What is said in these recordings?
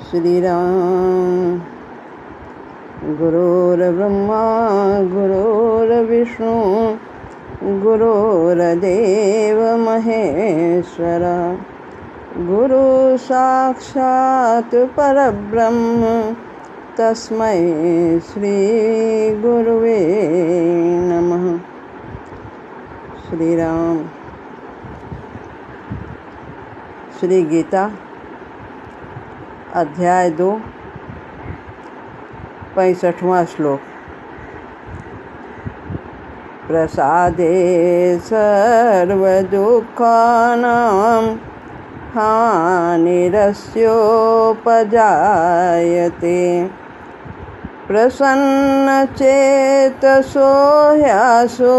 श्री राम। गुरुर्ब्रह्मा गुरुर्विष्णु गुरुर्देव महेश्वरा, गुरु साक्षात् परब्रह्म तस्मै श्री गुरुवे नमः। श्री राम। श्री गीता अध्याय 2 65वां श्लोक। प्रसादे सर्वदुःखानां हानिरस्योपजायते, प्रसन्नचेतसो ह्यासो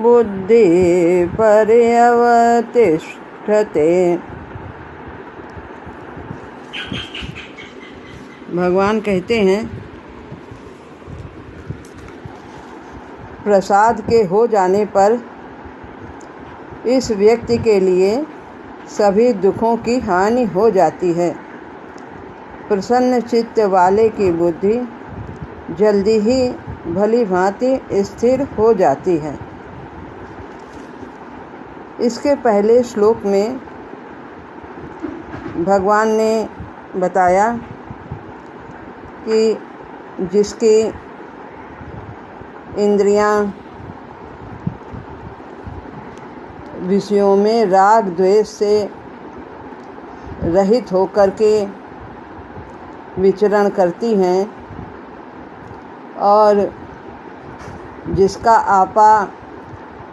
बुद्धिपर्यवतिष्ठते। भगवान कहते हैं, प्रसाद के हो जाने पर इस व्यक्ति के लिए सभी दुखों की हानि हो जाती है। प्रसन्न चित्त वाले की बुद्धि जल्दी ही भली भांति स्थिर हो जाती है। इसके पहले श्लोक में भगवान ने बताया कि जिसकी इंद्रियां विषयों में राग द्वेष से रहित होकर के विचरण करती हैं और जिसका आपा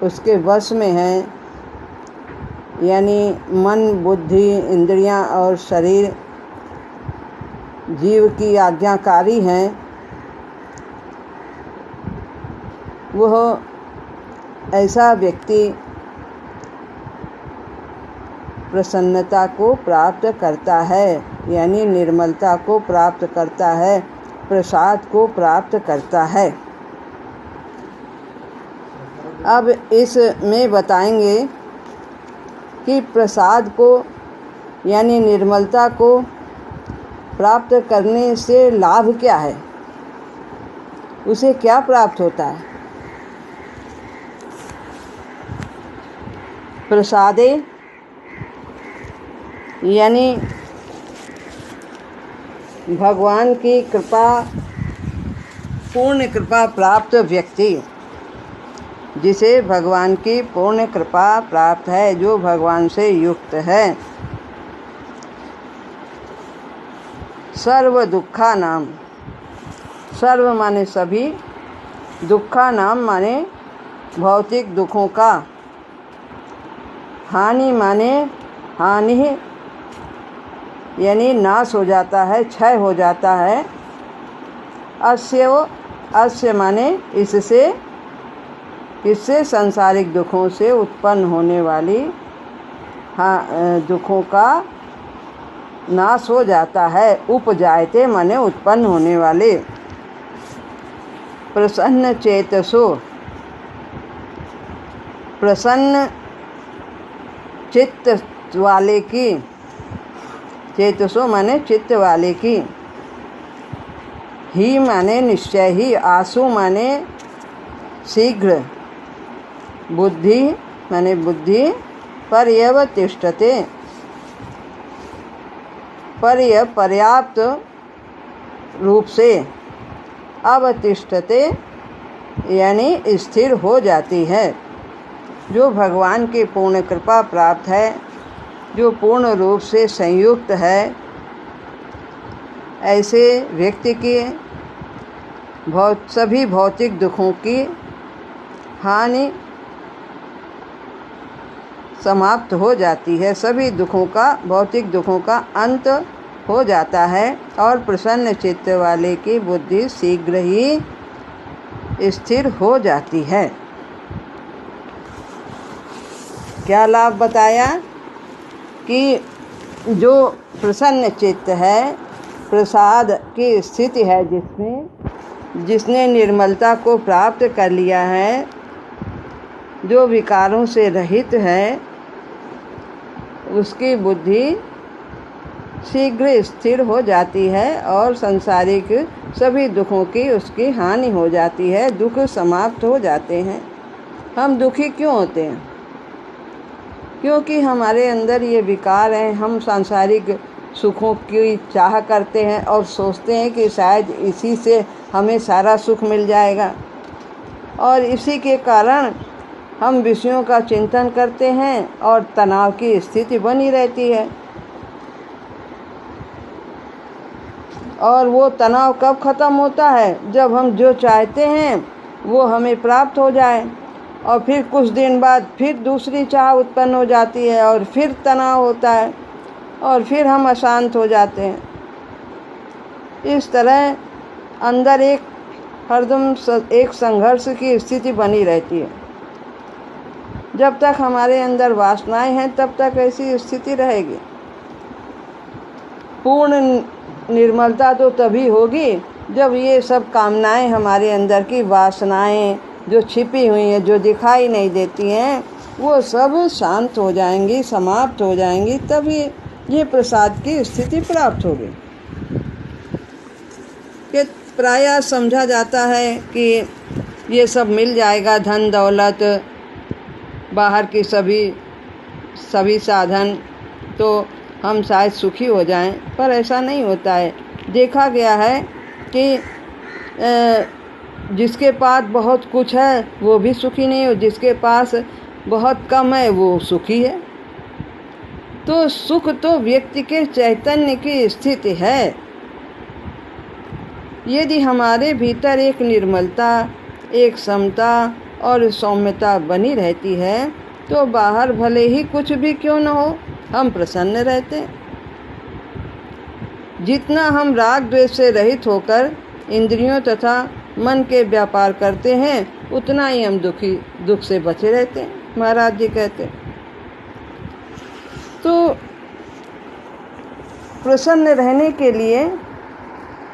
उसके वश में है, यानी मन बुद्धि इंद्रियां और शरीर जीव की आज्ञाकारी हैं, वह ऐसा व्यक्ति प्रसन्नता को प्राप्त करता है, यानी निर्मलता को प्राप्त करता है, प्रसाद को प्राप्त करता है। अब इसमें बताएंगे कि प्रसाद को यानी निर्मलता को प्राप्त करने से लाभ क्या है, उसे क्या प्राप्त होता है। प्रसादे यानी भगवान की कृपा, पूर्ण कृपा प्राप्त व्यक्ति, जिसे भगवान की पूर्ण कृपा प्राप्त है, जो भगवान से युक्त है। सर्व दुखा नाम, सर्व माने सभी, दुखा नाम माने भौतिक दुखों का, हानि माने हानि यानी नाश हो जाता है, क्षय हो जाता है। अस्य माने इससे सांसारिक दुखों से उत्पन्न होने वाली दुखों का नाश हो जाता है। उपजायते माने उत्पन्न होने वाले। प्रसन्न चेतसो, प्रसन्न चित्त वाले की, चेतसो माने चित्त वाले की, ही माने निश्चय ही, आसु माने शीघ्र, बुद्धि माने बुद्धि, पर्यवतिष्ठते पर्याप्त रूप से, अवतिष्ठते यानी स्थिर हो जाती है। जो भगवान की पूर्ण कृपा प्राप्त है, जो पूर्ण रूप से संयुक्त है, ऐसे व्यक्ति की सभी भौतिक दुखों की हानि समाप्त हो जाती है, सभी दुखों का, भौतिक दुखों का अंत हो जाता है और प्रसन्न चित्त वाले की बुद्धि शीघ्र ही स्थिर हो जाती है। क्या लाभ बताया कि जो प्रसन्न चित्त है, प्रसाद की स्थिति है जिसमें, जिसने निर्मलता को प्राप्त कर लिया है, जो विकारों से रहित है, उसकी बुद्धि शीघ्र स्थिर हो जाती है और सांसारिक सभी दुखों की उसकी हानि हो जाती है, दुख समाप्त हो जाते हैं। हम दुखी क्यों होते हैं? क्योंकि हमारे अंदर ये विकार हैं। हम सांसारिक सुखों की चाह करते हैं और सोचते हैं कि शायद इसी से हमें सारा सुख मिल जाएगा, और इसी के कारण हम विषयों का चिंतन करते हैं और तनाव की स्थिति बनी रहती है। और वो तनाव कब ख़त्म होता है? जब हम जो चाहते हैं वो हमें प्राप्त हो जाए, और फिर कुछ दिन बाद फिर दूसरी चाह उत्पन्न हो जाती है और फिर तनाव होता है और फिर हम अशांत हो जाते हैं। इस तरह अंदर हरदम एक संघर्ष की स्थिति बनी रहती है। जब तक हमारे अंदर वासनाएं हैं तब तक ऐसी स्थिति रहेगी। पूर्ण निर्मलता तो तभी होगी जब ये सब कामनाएं, हमारे अंदर की वासनाएं जो छिपी हुई हैं, जो दिखाई नहीं देती हैं, वो सब शांत हो जाएंगी, समाप्त हो जाएंगी, तभी ये प्रसाद की स्थिति प्राप्त होगी। कि प्रायः समझा जाता है कि ये सब मिल जाएगा, धन दौलत, बाहर की सभी साधन, तो हम शायद सुखी हो जाएं, पर ऐसा नहीं होता है। देखा गया है कि जिसके पास बहुत कुछ है वो भी सुखी नहीं हो, जिसके पास बहुत कम है वो सुखी है। तो सुख तो व्यक्ति के चैतन्य की स्थिति है। यदि हमारे भीतर एक निर्मलता, एक समता और सौम्यता बनी रहती है तो बाहर भले ही कुछ भी क्यों न हो, हम प्रसन्न रहते हैं। जितना हम राग द्वेष से रहित होकर इंद्रियों तथा मन के व्यापार करते हैं, उतना ही हम दुख से बचे रहते हैं, महाराज जी कहते हैं। तो प्रसन्न रहने के लिए,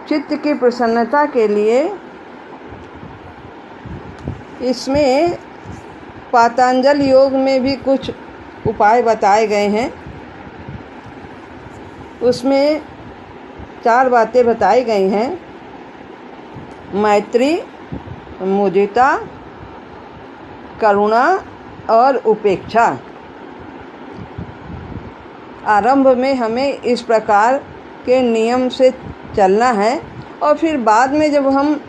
चित्त की प्रसन्नता के लिए, इसमें पातंजल योग में भी कुछ उपाय बताए गए हैं। उसमें 4 बातें बताई गई हैं: मैत्री, मुदिता, करुणा और उपेक्षा। आरंभ में हमें इस प्रकार के नियम से चलना है, और फिर बाद में जब हम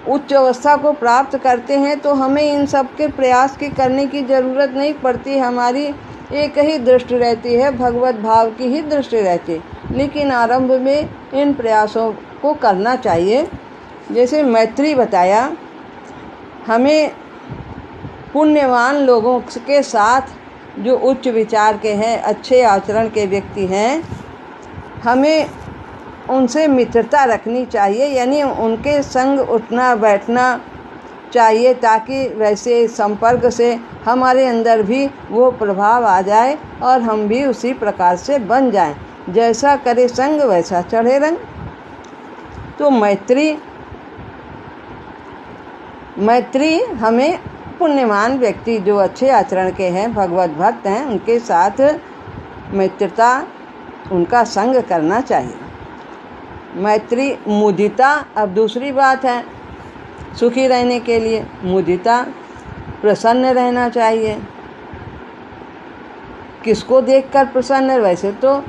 उच्च अवस्था को प्राप्त करते हैं तो हमें इन सब के प्रयास की करने की ज़रूरत नहीं पड़ती। हमारी एक ही दृष्टि रहती है, भगवत भाव की ही दृष्टि रहती है। लेकिन आरंभ में इन प्रयासों को करना चाहिए। जैसे मैत्री बताया, हमें पुण्यवान लोगों के साथ, जो उच्च विचार के हैं, अच्छे आचरण के व्यक्ति हैं, हमें उनसे मित्रता रखनी चाहिए, यानी उनके संग उठना बैठना चाहिए, ताकि वैसे संपर्क से हमारे अंदर भी वो प्रभाव आ जाए और हम भी उसी प्रकार से बन जाएं। जैसा करे संग वैसा चढ़े रंग। तो मैत्री हमें पुण्यमान व्यक्ति, जो अच्छे आचरण के हैं, भगवत भक्त हैं, उनके साथ मित्रता, उनका संग करना चाहिए। मैत्री। मुदिता अब दूसरी बात है, सुखी रहने के लिए मुदिता, प्रसन्न रहना चाहिए। किसको देखकर प्रसन्न? वैसे तो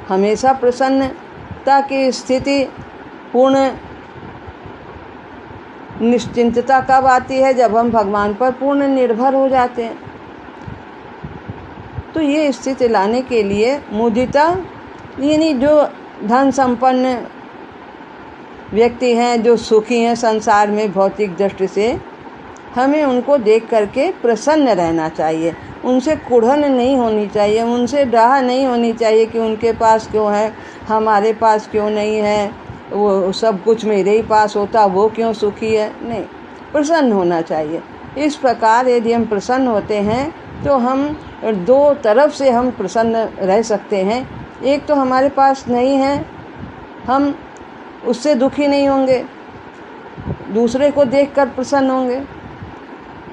हमेशा प्रसन्नता की स्थिति, पूर्ण निश्चिंतता कब आती है? जब हम भगवान पर पूर्ण निर्भर हो जाते हैं। तो ये स्थिति लाने के लिए मुदिता, यानी जो धन संपन्न व्यक्ति हैं, जो सुखी हैं संसार में भौतिक दृष्टि से, हमें उनको देख करके प्रसन्न रहना चाहिए। उनसे कुढ़न नहीं होनी चाहिए, उनसे डाह नहीं होनी चाहिए कि उनके पास क्यों है, हमारे पास क्यों नहीं है, वो सब कुछ मेरे ही पास होता, वो क्यों सुखी है। नहीं, प्रसन्न होना चाहिए। इस प्रकार यदि हम प्रसन्न होते हैं तो हम 2 तरफ से हम प्रसन्न रह सकते हैं। एक तो हमारे पास नहीं है, हम उससे दुखी नहीं होंगे, दूसरे को देखकर प्रसन्न होंगे,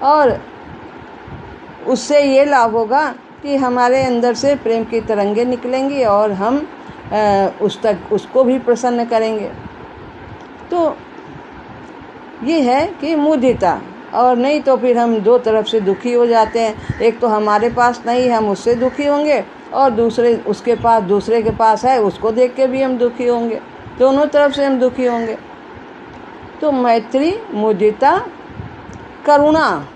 और उससे ये लाभ होगा कि हमारे अंदर से प्रेम की तरंगें निकलेंगी और हम उसको भी प्रसन्न करेंगे। तो ये है कि मुदिता, और नहीं तो फिर हम दो तरफ से दुखी हो जाते हैं। एक तो हमारे पास नहीं, हम उससे दुखी होंगे, और दूसरे के पास है, उसको देख के भी हम दुखी होंगे। दोनों तरफ से हम दुखी होंगे। तो मैत्री, मुदिता, करुणा।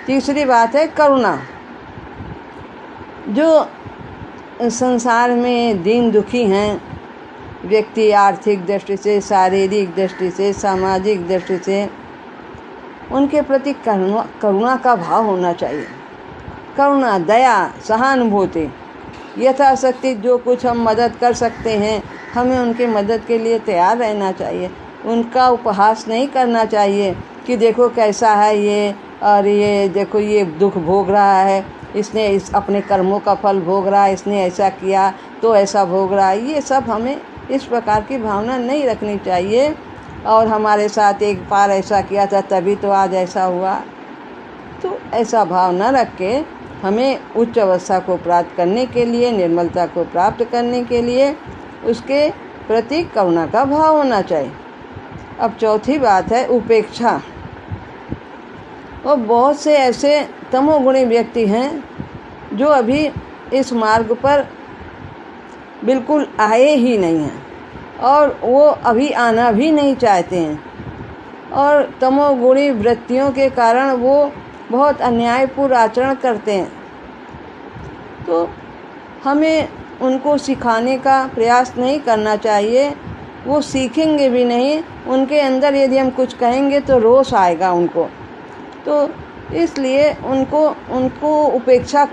तीसरी बात है करुणा। जो संसार में दीन दुखी हैं व्यक्ति, आर्थिक दृष्टि से, शारीरिक दृष्टि से, सामाजिक दृष्टि से, उनके प्रति करुणा का भाव होना चाहिए। करुणा, दया, सहानुभूति, यथाशक्ति जो कुछ हम मदद कर सकते हैं हमें उनकी मदद के लिए तैयार रहना चाहिए। उनका उपहास नहीं करना चाहिए कि देखो कैसा है ये, और ये देखो ये दुख भोग रहा है, इसने अपने कर्मों का फल भोग रहा है, इसने ऐसा किया तो ऐसा भोग रहा है। ये सब हमें इस प्रकार की भावना नहीं रखनी चाहिए। और हमारे साथ एक बार ऐसा किया था तभी तो आज ऐसा हुआ, तो ऐसा भाव न रख के हमें उच्च अवस्था को प्राप्त करने के लिए, निर्मलता को प्राप्त करने के लिए उसके प्रति करुणा का भाव होना चाहिए। अब चौथी बात है उपेक्षा। और बहुत से ऐसे तमोगुणी व्यक्ति हैं जो अभी इस मार्ग पर बिल्कुल आए ही नहीं हैं, और वो अभी आना भी नहीं चाहते हैं, और तमोगुणी वृत्तियों के कारण वो बहुत अन्यायपूर्ण आचरण करते हैं। तो हमें उनको सिखाने का प्रयास नहीं करना चाहिए। वो सीखेंगे भी नहीं। उनके अंदर यदि हम कुछ कहेंगे तो रोष आएगा उनको। तो इसलिए उनको उपेक्षा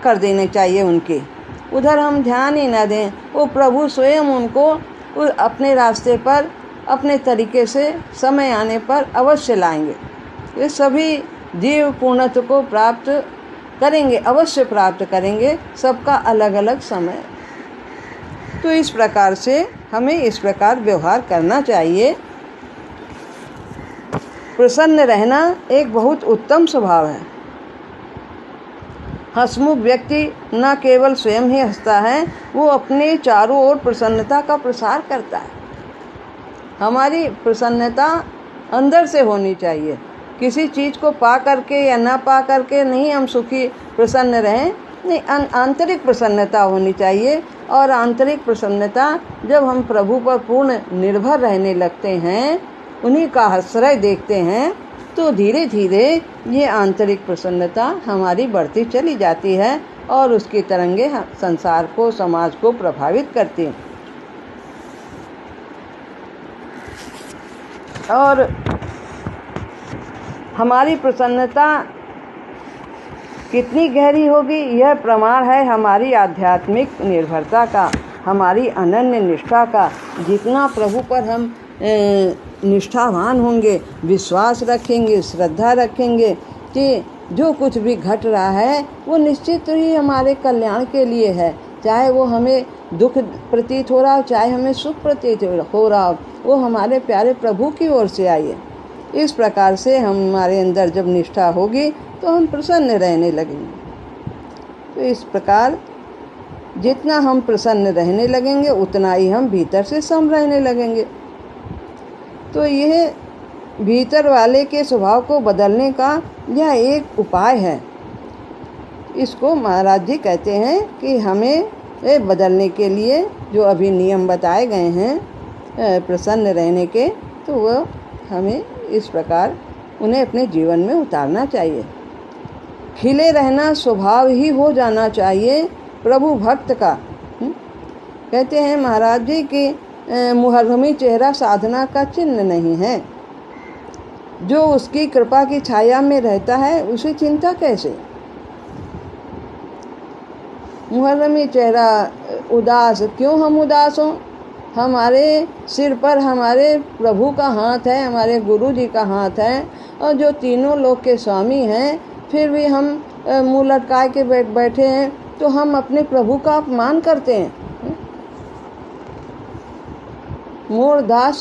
कर देनी चाहिए उनकी, उधर हम ध्यान ही न दें। वो प्रभु स्वयं उनको अपने रास्ते पर अपने तरीके से समय आने पर अवश्य लाएंगे। ये सभी जीव पूर्णत्व को प्राप्त करेंगे, अवश्य प्राप्त करेंगे, सबका अलग अलग समय। तो इस प्रकार से हमें इस प्रकार व्यवहार करना चाहिए। प्रसन्न रहना एक बहुत उत्तम स्वभाव है। हंसमुख व्यक्ति न केवल स्वयं ही हंसता है, वो अपने चारों ओर प्रसन्नता का प्रसार करता है। हमारी प्रसन्नता अंदर से होनी चाहिए। किसी चीज़ को पा करके या ना पा करके नहीं हम सुखी प्रसन्न रहें, नहीं, आंतरिक प्रसन्नता होनी चाहिए। और आंतरिक प्रसन्नता जब हम प्रभु पर पूर्ण निर्भर रहने लगते हैं, उन्हीं का आश्रय देखते हैं, तो धीरे धीरे ये आंतरिक प्रसन्नता हमारी बढ़ती चली जाती है और उसकी तरंगे संसार को, समाज को प्रभावित करती हैं। और हमारी प्रसन्नता कितनी गहरी होगी, यह प्रमाण है हमारी आध्यात्मिक निर्भरता का, हमारी अनन्य निष्ठा का। जितना प्रभु पर हम निष्ठावान होंगे, विश्वास रखेंगे, श्रद्धा रखेंगे कि जो कुछ भी घट रहा है वो निश्चित ही हमारे कल्याण के लिए है। चाहे वो हमें दुख प्रतीत हो रहा हो, चाहे हमें सुख प्रतीत हो रहा हो, वो हमारे प्यारे प्रभु की ओर से आई है। इस प्रकार से हमारे अंदर जब निष्ठा होगी तो हम प्रसन्न रहने लगेंगे। तो इस प्रकार जितना हम प्रसन्न रहने लगेंगे उतना ही हम भीतर से सम रहने लगेंगे। तो यह भीतर वाले के स्वभाव को बदलने का यह एक उपाय है। इसको महाराज जी कहते हैं कि हमें बदलने के लिए जो अभी नियम बताए गए हैं प्रसन्न रहने के, तो वह हमें इस प्रकार उन्हें अपने जीवन में उतारना चाहिए। खिले रहना स्वभाव ही हो जाना चाहिए प्रभु भक्त का। कहते हैं महाराज जी कि मुहर्रमी चेहरा साधना का चिन्ह नहीं है। जो उसकी कृपा की छाया में रहता है उसे चिंता कैसे। मुहर्रमी चेहरा उदास, क्यों हम उदास हों? हमारे सिर पर हमारे प्रभु का हाथ है, हमारे गुरु जी का हाथ है, और जो तीनों लोक के स्वामी हैं, फिर भी हम मुँह लटकाए के बैठे हैं, तो हम अपने प्रभु का अपमान करते हैं। मोर दास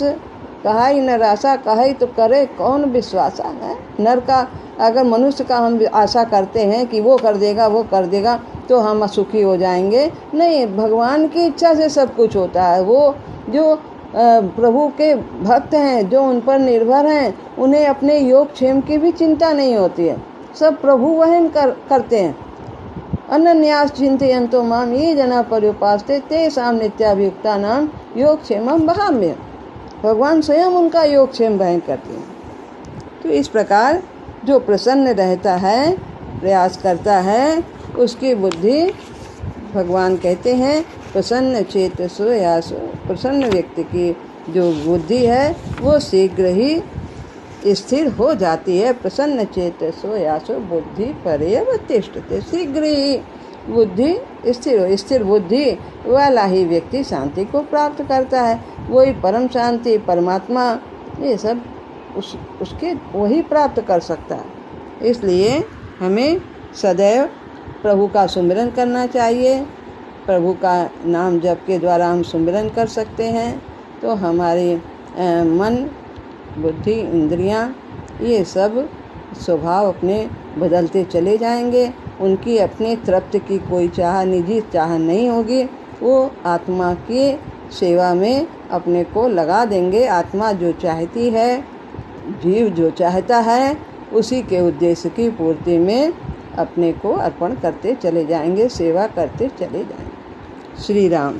कहाई नराशा, कहाई तो करे कौन विश्वासा है। नर का अगर मनुष्य का हम आशा करते हैं कि वो कर देगा, वो कर देगा, तो हम सुखी हो जाएंगे। नहीं, भगवान की इच्छा से सब कुछ होता है। वो जो प्रभु के भक्त हैं, जो उन पर निर्भर हैं, उन्हें अपने योगक्षेम की भी चिंता नहीं होती है। सब प्रभु वहन करते हैं। अनन्यास चिंतयन्तो माम ये जना पर्युपास्ते तेषां नित्याभियुक्तानां योगक्षेमं वहाम्यहम्। भगवान स्वयं उनका योगक्षेम वहन करते हैं। तो इस प्रकार जो प्रसन्न रहता है, प्रयास करता है, उसकी बुद्धि, भगवान कहते हैं, प्रसन्न चेतसो यासो, प्रसन्न व्यक्ति की जो बुद्धि है वो शीघ्र ही स्थिर हो जाती है। प्रसन्न चेतसो यासो बुद्धि परेव तिष्ठते। शीघ्र ही बुद्धि स्थिर हो। स्थिर बुद्धि वाला ही व्यक्ति शांति को प्राप्त करता है। वही परम शांति, परमात्मा, ये सब उसके वही प्राप्त कर सकता है। इसलिए हमें सदैव प्रभु का सुमिरन करना चाहिए। प्रभु का नाम जप के द्वारा हम सुमिरन कर सकते हैं तो हमारे मन, बुद्धि, इंद्रियां, ये सब स्वभाव अपने बदलते चले जाएंगे। उनकी अपनी तृप्ति की कोई चाह, निजी चाह नहीं होगी। वो आत्मा की सेवा में अपने को लगा देंगे। आत्मा जो चाहती है, जीव जो चाहता है, उसी के उद्देश्य की पूर्ति में अपने को अर्पण करते चले जाएंगे, सेवा करते चले जाएंगे। श्री राम।